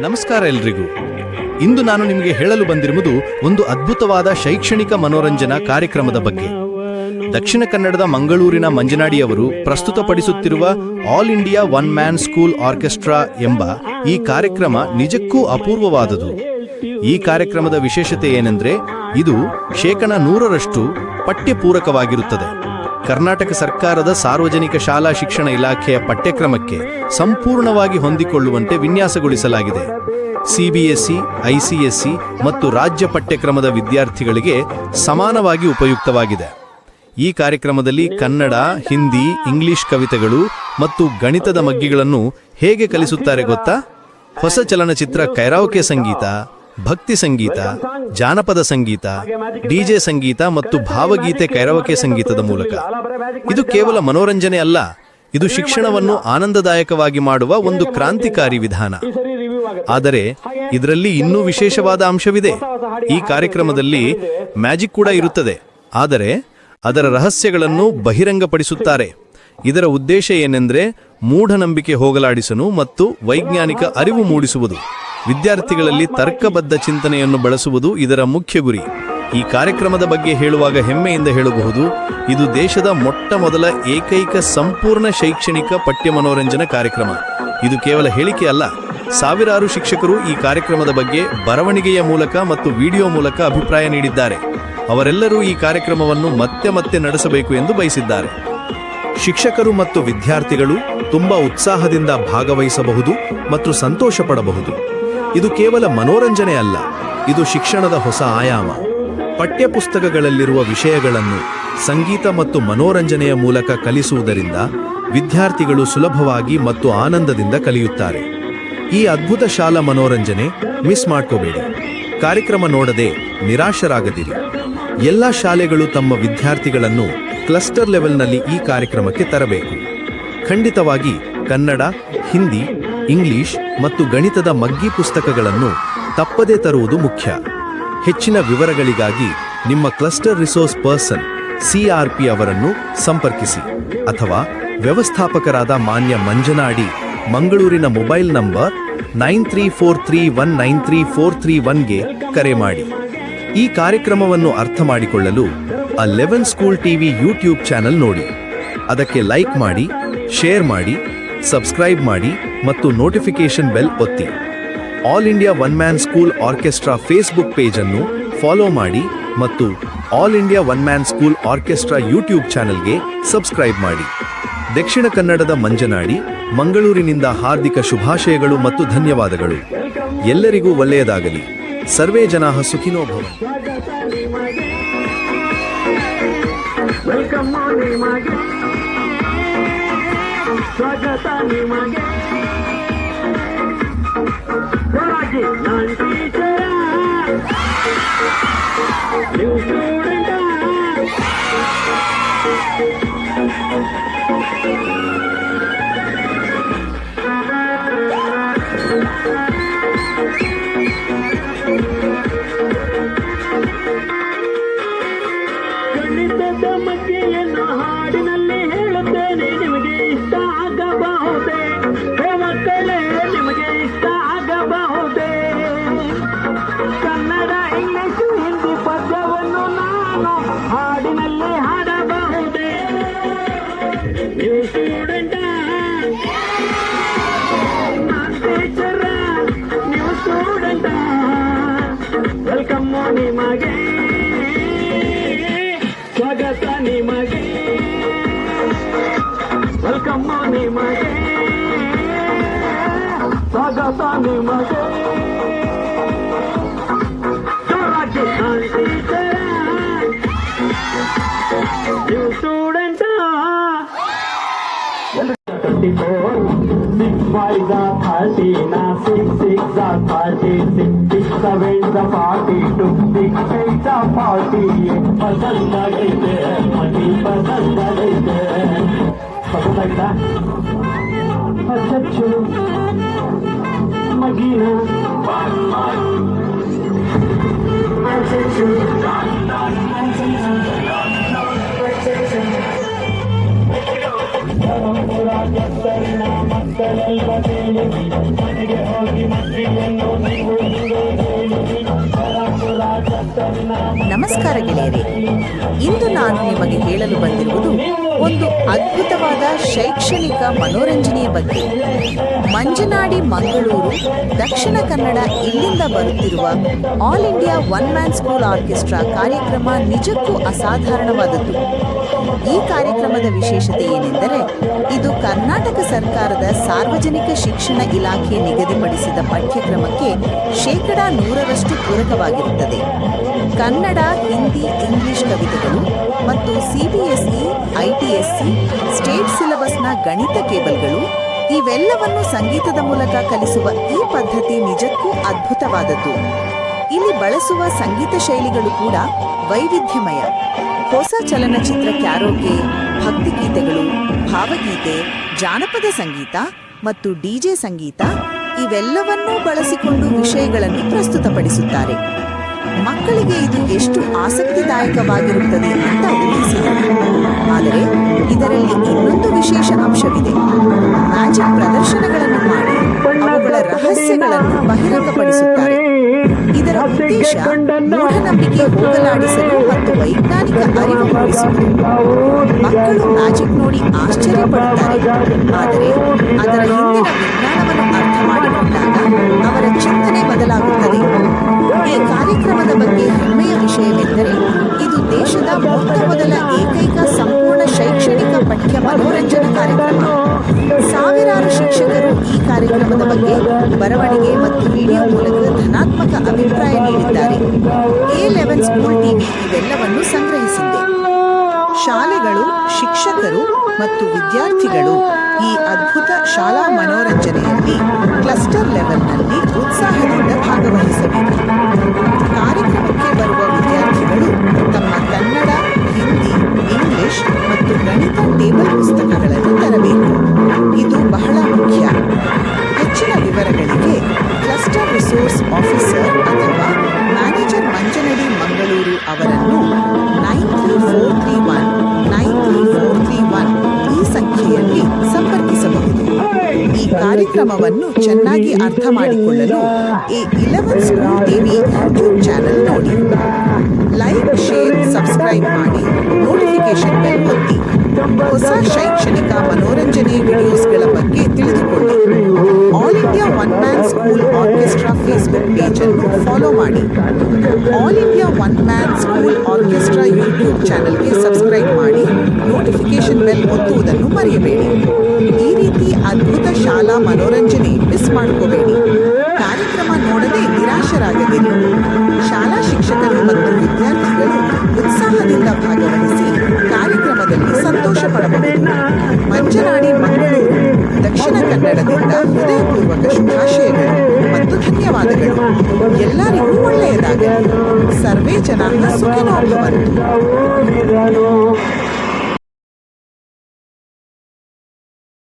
ನಮಸ್ಕಾರ ಎಲ್ರಿಗೂ. ಇಂದು ನಾನು ನಿಮಗೆ ಹೇಳಲು ಬಂದಿರುವುದು ಒಂದು ಅದ್ಭುತವಾದ ಶೈಕ್ಷಣಿಕ ಮನೋರಂಜನಾ ಕಾರ್ಯಕ್ರಮದ ಬಗ್ಗೆ. ದಕ್ಷಿಣ ಕನ್ನಡದ ಮಂಗಳೂರಿನ ಮಂಜನಾಡಿಯವರು ಪ್ರಸ್ತುತಪಡಿಸುತ್ತಿರುವ all India one man school orchestra ಎಂಬ ಈ ಕಾರ್ಯಕ್ರಮ ನಿಜಕ್ಕೂ ಅಪೂರ್ವವಾದುದು. ಈ ಕಾರ್ಯಕ್ರಮದ ವಿಶೇಷತೆ ಏನೆಂದರೆ ಇದು 100% ಪಠ್ಯಪೂರಕವಾಗಿರುತ್ತದೆ. ಕರ್ನಾಟಕ ಸರ್ಕಾರದ ಸಾರ್ವಜನಿಕ ಶಾಲಾ ಶಿಕ್ಷಣ ಇಲಾಖೆಯ ಪಠ್ಯಕ್ರಮಕ್ಕೆ ಸಂಪೂರ್ಣವಾಗಿ ಹೊಂದಿಕೊಳ್ಳುವಂತೆ ವಿನ್ಯಾಸಗೊಳಿಸಲಾಗಿದೆ. ಸಿಬಿಎಸ್ಇ, ಐಸಿಎಸ್ಇ ಮತ್ತು ರಾಜ್ಯ ಪಠ್ಯಕ್ರಮದ ವಿದ್ಯಾರ್ಥಿಗಳಿಗೆ ಸಮಾನವಾಗಿ ಉಪಯುಕ್ತವಾಗಿದೆ. ಈ ಕಾರ್ಯಕ್ರಮದಲ್ಲಿ ಕನ್ನಡ, ಹಿಂದಿ, ಇಂಗ್ಲಿಷ್ ಕವಿತೆಗಳು ಮತ್ತು ಗಣಿತದ ಮಗ್ಗಿಗಳನ್ನು ಹೇಗೆ ಕಲಿಸುತ್ತಾರೆ ಗೊತ್ತಾ? ಹೊಸ ಚಲನಚಿತ್ರ ಕೈರಾವಕೆ ಸಂಗೀತ, ಭಕ್ತಿ ಸಂಗೀತ, ಜಾನಪದ ಸಂಗೀತ, ಡಿಜೆ ಸಂಗೀತ ಮತ್ತು ಭಾವಗೀತೆ ಕೈರಾವಕೆ ಸಂಗೀತದ ಮೂಲಕ. ಇದು ಕೇವಲ ಮನೋರಂಜನೆ ಅಲ್ಲ, ಇದು ಶಿಕ್ಷಣವನ್ನು ಆನಂದದಾಯಕವಾಗಿ ಮಾಡುವ ಒಂದು ಕ್ರಾಂತಿಕಾರಿ ವಿಧಾನ. ಆದರೆ ಇದರಲ್ಲಿ ಇನ್ನೂ ವಿಶೇಷವಾದ ಅಂಶವಿದೆ. ಈ ಕಾರ್ಯಕ್ರಮದಲ್ಲಿ ಮ್ಯಾಜಿಕ್ ಕೂಡ ಇರುತ್ತದೆ, ಆದರೆ ಅದರ ರಹಸ್ಯಗಳನ್ನು ಬಹಿರಂಗಪಡಿಸುತ್ತಾರೆ. ಇದರ ಉದ್ದೇಶ ಏನೆಂದರೆ ಮೂಢನಂಬಿಕೆ ಹೋಗಲಾಡಿಸಲು ಮತ್ತು ವೈಜ್ಞಾನಿಕ ಅರಿವು ಮೂಡಿಸುವುದು. ವಿದ್ಯಾರ್ಥಿಗಳಲ್ಲಿ ತರ್ಕಬದ್ಧ ಚಿಂತನೆಯನ್ನು ಬೆಳೆಸುವುದು ಇದರ ಮುಖ್ಯ ಗುರಿ. ಈ ಕಾರ್ಯಕ್ರಮದ ಬಗ್ಗೆ ಹೇಳುವಾಗ ಹೆಮ್ಮೆಯಿಂದ ಹೇಳಬಹುದು, ಇದು ದೇಶದ ಮೊಟ್ಟಮೊದಲ ಏಕೈಕ ಸಂಪೂರ್ಣ ಶೈಕ್ಷಣಿಕ ಪಠ್ಯ ಮನೋರಂಜನಾ ಕಾರ್ಯಕ್ರಮ. ಇದು ಕೇವಲ ಹೇಳಿಕೆ ಅಲ್ಲ, ಸಾವಿರಾರು ಶಿಕ್ಷಕರು ಈ ಕಾರ್ಯಕ್ರಮದ ಬಗ್ಗೆ ಬರವಣಿಗೆಯ ಮೂಲಕ ಮತ್ತು ವಿಡಿಯೋ ಮೂಲಕ ಅಭಿಪ್ರಾಯ ನೀಡಿದ್ದಾರೆ. ಅವರೆಲ್ಲರೂ ಈ ಕಾರ್ಯಕ್ರಮವನ್ನು ಮತ್ತೆ ಮತ್ತೆ ನಡೆಸಬೇಕು ಎಂದು ಬಯಸಿದ್ದಾರೆ. ಶಿಕ್ಷಕರು ಮತ್ತು ವಿದ್ಯಾರ್ಥಿಗಳು ತುಂಬಾ ಉತ್ಸಾಹದಿಂದ ಭಾಗವಹಿಸಬಹುದು ಮತ್ತು ಸಂತೋಷ ಪಡಬಹುದು. ಇದು ಕೇವಲ ಮನೋರಂಜನೆ ಅಲ್ಲ, ಇದು ಶಿಕ್ಷಣದ ಹೊಸ ಆಯಾಮ. ಪಠ್ಯಪುಸ್ತಕಗಳಲ್ಲಿರುವ ವಿಷಯಗಳನ್ನು ಸಂಗೀತ ಮತ್ತು ಮನೋರಂಜನೆಯ ಮೂಲಕ ಕಲಿಸುವುದರಿಂದ ವಿದ್ಯಾರ್ಥಿಗಳು ಸುಲಭವಾಗಿ ಮತ್ತು ಆನಂದದಿಂದ ಕಲಿಯುತ್ತಾರೆ. ಈ ಅದ್ಭುತ ಶಾಲಾ ಮನೋರಂಜನೆ ಮಿಸ್ ಮಾಡ್ಕೋಬೇಡಿ. ಕಾರ್ಯಕ್ರಮ ನೋಡದೆ ನಿರಾಶರಾಗದಿರಿ. ಎಲ್ಲ ಶಾಲೆಗಳು ತಮ್ಮ ವಿದ್ಯಾರ್ಥಿಗಳನ್ನು ಕ್ಲಸ್ಟರ್ ಲೆವೆಲ್ನಲ್ಲಿ ಈ ಕಾರ್ಯಕ್ರಮಕ್ಕೆ ತರಬೇಕು. ಖಂಡಿತವಾಗಿ ಕನ್ನಡ, ಹಿಂದಿ, ಇಂಗ್ಲಿಷ್ ಮತ್ತು ಗಣಿತದ ಮಗ್ಗಿ ಪುಸ್ತಕಗಳನ್ನು ತಪ್ಪದೇ ತರುವುದು ಮುಖ್ಯ. ಹೆಚ್ಚಿನ ವಿವರಗಳಿಗಾಗಿ ನಿಮ್ಮ ಕ್ಲಸ್ಟರ್ ರಿಸೋರ್ಸ್ ಪರ್ಸನ್ CRP ಅವರನ್ನು ಸಂಪರ್ಕಿಸಿ ಅಥವಾ ವ್ಯವಸ್ಥಾಪಕರಾದ ಮಾನ್ಯ ಮಂಜನಾಡಿ, ಮಂಗಳೂರಿನ ಮೊಬೈಲ್ ನಂಬರ್ 9343193431ಗೆ ಕರೆ ಮಾಡಿ. ಈ ಕಾರ್ಯಕ್ರಮವನ್ನು ಅರ್ಥ ಮಾಡಿಕೊಳ್ಳಲು ಆ 11 ಸ್ಕೂಲ್ ಟಿವಿ ಯೂಟ್ಯೂಬ್ ಚಾನೆಲ್ ನೋಡಿ. ಅದಕ್ಕೆ ಲೈಕ್ ಮಾಡಿ, ಶೇರ್ ಮಾಡಿ, ಸಬ್ಸ್ಕ್ರೈಬ್ ಮಾಡಿ ಮತ್ತು ನೋಟಿಫಿಕೇಶನ್ ಬೆಲ್ ಒತ್ತಿ. All India one man school orchestra Facebook page ಅನ್ನು ಫಾಲೋ ಮಾಡಿ ಮತ್ತು all India one man school orchestra YouTube ಚಾನೆಲ್ಗೆ ಸಬ್ಸ್ಕ್ರೈಬ್ ಮಾಡಿ. ದಕ್ಷಿಣ ಕನ್ನಡದ ಮಂಜನಾಡಿ, ಮಂಗಳೂರಿನಿಂದ ಹಾರ್ದಿಕ ಶುಭಾಶಯಗಳು ಮತ್ತು ಧನ್ಯವಾದಗಳು. ಎಲ್ಲರಿಗೂ ಒಳ್ಳೆಯದಾಗಲಿ. ಸರ್ವೇ ಜನಾಃ ಸುಖಿನೋ ಭವಂತು. ಸ್ವಾಗತ ನಿಮಗೆ. ನಾನು ಟೀಚರ, ನೀವು ಸ್ಟೂಡೆಂಟ. ಗಣಿತದ ಮಗ್ಗೆಯನ್ನು ಹಾಡಿನಲ್ಲಿ ಹೇಳುತ್ತೇನೆ, ನಿಮಗೆ ಇಷ್ಟ ಆಗಬಹುದೇ? ಮಕ್ಕಳೇ, ನಿಮಗೆ ಇಷ್ಟ ಆಗಬಹುದೇ? ಕನ್ನಡ, ಇಂಗ್ಲಿಷ್, ಹಿಂದಿ ಪದ್ಯವನ್ನು ನಾನು ಹಾಡಿನಲ್ಲಿ ಹಾಡಬಹುದೇ? ನೀವು ಸ್ಟೂಡೆಂಟ, ನಾನು ಟೀಚರ, ನೀವು ಸ್ಟೂಡೆಂಟ. ವೆಲ್ಕಮ್ ನಿಮಗೆ, ಸ್ವಾಗತ ನಿಮಗೆ, ವೆಲ್ಕಮ್ ನಿಮಗೆ, ಸ್ವಾಗತ ನಿಮಗೆ. ನೀವು ಸ್ಟೂಡೆಂಟ. 24 6 5 30 6 6 36 6 7 42 6 8 48. ಪಸಂದಾಗೈತೆ ಮನಿ, ಪಸಂದಾಗೈತೆ. ಪಸಂದಾಯ್ತಾ? ಅಚ್ಚಚ್ಚು ಮಗಿನ ಅಚ್ಚಚ್ಚು ಪುರ ಮಕ್ಕಳೆಲ್ಲ ಸೇರಿಸಿ ಮನೆಗೆ ಹೋಗಿ ಮಕ್ಕಳನ್ನು ನೀವು ಪರಂಪುರ ಚತ್ತರಿನ ನಮಸ್ಕಾರ ಗೆಳೆಯರೇ, ಇಂದು ನಾನು ನಿಮಗೆ ಹೇಳಲು ಬಂದಿರುವುದು ಒಂದು ಅದ್ಭುತವಾದ ಶೈಕ್ಷಣಿಕ ಮನೋರಂಜನೆಯ ಬಗ್ಗೆ. ಮಂಜನಾಡಿ ಮಂಗಳೂರು, ದಕ್ಷಿಣ ಕನ್ನಡ ಇಲ್ಲಿಂದ ಬರುತ್ತಿರುವ all India one man school orchestra ಕಾರ್ಯಕ್ರಮ ನಿಜಕ್ಕೂ ಅಸಾಧಾರಣವಾದದ್ದು. ಈ ಕಾರ್ಯಕ್ರಮದ ವಿಶೇಷತೆ ಏನೆಂದರೆ, ಇದು ಕರ್ನಾಟಕ ಸರ್ಕಾರದ ಸಾರ್ವಜನಿಕ ಶಿಕ್ಷಣ ಇಲಾಖೆ ನಿಗದಿಪಡಿಸಿದ ಪಠ್ಯಕ್ರಮಕ್ಕೆ 100% ಪೂರಕವಾಗಿರುತ್ತದೆ. ಕನ್ನಡ, ಹಿಂದಿ, ಇಂಗ್ಲಿಷ್ ಕವಿತೆಗಳು ಮತ್ತು CBSE, ITSC, ಸ್ಟೇಟ್ ಸಿಲೆಬಸ್ನ ಗಣಿತ ಕೇಬಲ್ಗಳು ಇವೆಲ್ಲವನ್ನು ಸಂಗೀತದ ಮೂಲಕ ಕಲಿಸುವ ಈ ಪದ್ಧತಿ ನಿಜಕ್ಕೂ ಅದ್ಭುತವಾದದ್ದು. ಇಲ್ಲಿ ಬಳಸುವ ಸಂಗೀತ ಶೈಲಿಗಳು ಕೂಡ ವೈವಿಧ್ಯಮಯ. ಹೊಸ ಚಲನಚಿತ್ರ ಕ್ಯಾರೋಕೆ, ಭಕ್ತಿಗೀತೆಗಳು, ಭಾವಗೀತೆ, ಜಾನಪದ ಸಂಗೀತ ಮತ್ತು DJ ಸಂಗೀತ ಇವೆಲ್ಲವನ್ನೂ ಬಳಸಿಕೊಂಡು ವಿಷಯಗಳನ್ನು ಪ್ರಸ್ತುತಪಡಿಸುತ್ತಾರೆ. ಮಕ್ಕಳಿಗೆ ಇದು ಎಷ್ಟು ಆಸಕ್ತಿದಾಯಕವಾಗಿರುತ್ತದೆ ಅಂತ ಊಹಿಸಿದರು. ಆದರೆ ಇದರಲ್ಲಿ ಇನ್ನೊಂದು ವಿಶೇಷ ಅಂಶವಿದೆ. ಮ್ಯಾಜಿಕ್ ಪ್ರದರ್ಶನಗಳನ್ನು ಮಾಡಿ ಅವುಗಳ ರಹಸ್ಯಗಳನ್ನು ಬಹಿರಂಗಪಡಿಸುತ್ತಾರೆ. ಇದರ ಉದ್ದೇಶ ಮೂಢನಂಬಿಕೆ ಹೋಗಲಾಡಿಸಲು ಮತ್ತು ವೈಜ್ಞಾನಿಕ ಅರಿವು ಮೂಡಿಸುವುದು. ಮಕ್ಕಳು ಮ್ಯಾಜಿಕ್ ನೋಡಿ ಆಶ್ಚರ್ಯಪಡುತ್ತಾರೆ, ಆದರೆ ಅದರ ಹಿಂದಿನ ವಿಜ್ಞಾನವನ್ನು ಅರ್ಥ ಮಾಡಿಕೊಂಡಾಗ ಅವರ ಚಿಂತನೆ ಬದಲಾಗುತ್ತದೆ. ಈ ಕಾರ್ಯಕ್ರಮದ ಬಗ್ಗೆ ಹೆಮ್ಮೆಯ ವಿಷಯವೆಂದರೆ, ಇದು ದೇಶದ ಮೊದಲ ಏಕೈಕ ಸಂಪೂರ್ಣ ಶೈಕ್ಷಣಿಕ ಪಠ್ಯ ಮನೋರಂಜನಾ ಕಾರ್ಯಕ್ರಮ. ಸಾವಿರಾರು ಶಿಕ್ಷಕರು ಈ ಕಾರ್ಯಕ್ರಮದ ಬಗ್ಗೆ ಬರವಣಿಗೆ ಮತ್ತು ವಿಡಿಯೋ ಮೂಲಕ ಧನಾತ್ಮಕ ಅಭಿಪ್ರಾಯ ನೀಡಿದ್ದಾರೆ. A11 ಸ್ಕೂಲ್ ಟಿವಿ ಇವೆಲ್ಲವನ್ನು ಸಂಗ್ರಹಿಸಿದೆ. ಶಾಲೆಗಳು, ಶಿಕ್ಷಕರು ಮತ್ತು ವಿದ್ಯಾರ್ಥಿಗಳು ಈ ಅದ್ಭುತ ಶಾಲಾ ಮನೋರಂಜನೆಯಲ್ಲಿ ಕ್ಲಸ್ಟರ್ ಲೆವೆಲ್ನಲ್ಲಿ ಉತ್ಸಾಹದಿಂದ ಭಾಗವಹಿಸಬೇಕು. ಕಾರ್ಯಕ್ರಮಕ್ಕೆ ಬರುವ ವಿದ್ಯಾರ್ಥಿಗಳು ತಮ್ಮ ಕನ್ನಡ, ಹಿಂದಿ, ಇಂಗ್ಲಿಷ್ ಮತ್ತು ಗಣಿತ ಟೇಬಲ್ ಪುಸ್ತಕಗಳನ್ನು ತರಬೇಕು. ಇದು ಬಹಳ ಮುಖ್ಯ. ಹೆಚ್ಚಿನ ವಿವರಗಳಿಗೆ ಕ್ಲಸ್ಟರ್ ರಿಸೋರ್ಸ್ ಆಫೀಸರ್ ಅಥವಾ ಮ್ಯಾನೇಜರ್ ಮಂಜನಡಿ ಮಂಗಳೂರು ಅವರನ್ನು 9343193431 ಈ ಸಂಖ್ಯೆಯಲ್ಲಿ ಸಂಪರ್ಕಿಸಬಹುದು. ಈ ಕಾರ್ಯಕ್ರಮವನ್ನು ಚೆನ್ನಾಗಿ ಅರ್ಥ ಮಾಡಿಕೊಳ್ಳಲು A11 school TV YouTube channel ನೋಡಿ. ಲೈಕ್, ಶೇರ್, ಸಬ್ಸ್ಕ್ರೈಬ್ ಮಾಡಿ, ನೋಟಿಫಿಕೇಶನ್ ಬೆಲ್ ಒತ್ತಿ. ಹೊಸ ಶೈಕ್ಷಣಿಕ ಮನೋರಂಜನೆ ವಿಡಿಯೋಸ್ಗಳ ಬಗ್ಗೆ ತಿಳಿದುಕೊಳ್ಳಿ. All India one man school orchestra Facebook page ಅನ್ನು ಫಾಲೋ ಮಾಡಿ. All India one man school orchestra YouTube ಚಾನೆಲ್ಗೆ ಸಬ್ಸ್ಕ್ರೈಬ್ ಮಾಡಿ, ನೋಟಿಫಿಕೇಶನ್ ಬೆಲ್ ಒತ್ತುವುದನ್ನು ಮರೆಯಬೇಡಿ. ಈ ರೀತಿ ಅದ್ಭುತ ಶಾಲಾ ಮನೋರಂಜನೆ ಮಿಸ್ ಮಾಡ್ಕೋಬೇಡಿ. ಕಾರ್ಯಕ್ರಮ ನೋಡದೆ ನಿರಾಶರಾಗದಿರಿ. ಶಾಲಾ ಶಿಕ್ಷಕರು ಮತ್ತು ವಿದ್ಯಾರ್ಥಿಗಳು ಉತ್ಸಾಹದಿಂದ ಭಾಗವಹಿಸಿ ಕಾರ್ಯಕ್ರಮದಲ್ಲಿ ಸಂತೋಷ ಪಡಬಹುದು. ಮಂಜನಾಡಿ ಮಂಗಳೂರು, ದಕ್ಷಿಣ ಕನ್ನಡದಿಂದ ಹೃದಯಪೂರ್ವಕ ಶುಭಾಶಯಗಳು ಮತ್ತು ಧನ್ಯವಾದಗಳು. ಎಲ್ಲರಿಗೂ ಒಳ್ಳೆಯದಾಗಲಿ. ಸರ್ವೇ ಜನಾಃ ಸುಖಿನೋ ಭವಂತು.